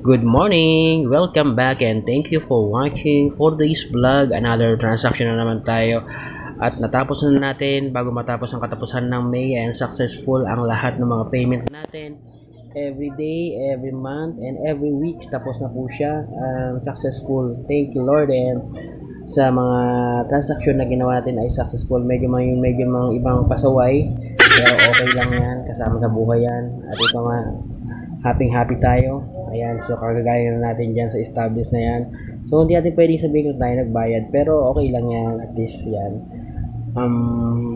Good morning! Welcome back and thank you for watching for this vlog. Another transaction na naman tayo. At natapos na natin bago matapos ang katapusan ng May and successful ang lahat ng mga payment natin. Every day, every month, and every week tapos na po siya. Successful. Thank you Lord, and sa mga transaction na ginawa natin ay successful. Medyo mga ibang pasaway, pero okay lang yan, kasama sa buhay yan. At ito nga, happy tayo. Ayan, so kagagaya na natin dyan sa established na yan. So hindi natin pwedeng sabihin kung tayo nagbayad, pero okay lang yan, at least yan.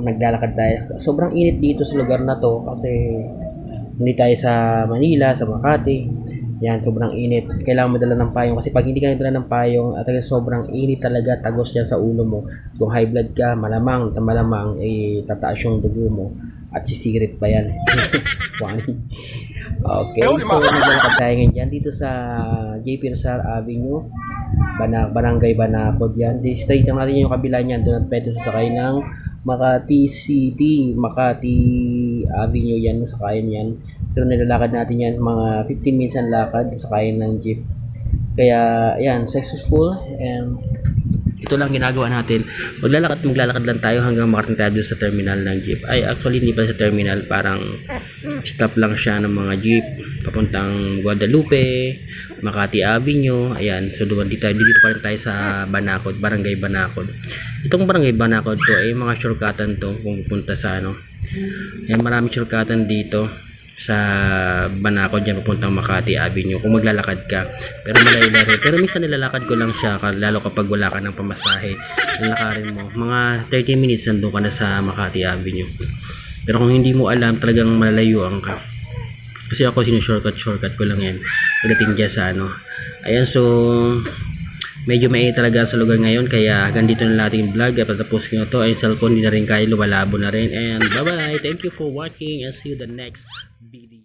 Naglalakad tayo. Sobrang init dito sa lugar na to kasi hindi tayo sa Manila, sa Makati. Yan, sobrang init. Kailangan mo dala ng payong kasi pag hindi ka nagdala ng payong at sobrang init talaga, tagos yan sa ulo mo. Kung high blood ka, malamang tataas yung dugo mo at sisirit pa yan. Okay, so naglalakad tayo ngayon dyan dito sa JP Rizal Avenue, Barangay Banacod yan. Straight lang natin yung kabila niyan, doon at pwede sasakay ng Makati City, Makati Avenue yan, sakayan yan. So nilalakad natin yan, mga 15 minutes ang lakad, sakayan ng jeep. Kaya yan, successful, and ito lang ginagawa natin. Maglalakad lang tayo hanggang makarating tayo sa terminal ng jeep. Ay, actually hindi pa sa terminal, parang stop lang siya ng mga jeep papuntang Guadalupe, Makati Avenue. Ayan, so dito pa rin tayo sa Banacod, Barangay Banacod. Itong Barangay Banacod to ay mga shortcutan to kung pupunta sa Ayan, maraming shortcutan dito sa Banacod dyan papuntang Makati Avenue kung maglalakad ka, pero malayo rin. Pero minsan nilalakad ko lang siya, lalo kapag wala ka ng pamasahe. Lalakarin mo mga 30 minutes nandun ka na sa Makati Avenue. Pero kung hindi mo alam, talagang malalayuan ka. Kasi ako shortcut ko lang yan pagdating dyan sa Ayan, so medyo mainit talaga sa lugar ngayon, kaya hanggang dito na natin yung vlog. At patapos ko na to, ay cellphone hindi na rin kaya, lumalabo na rin. And bye bye, thank you for watching and see you the next video.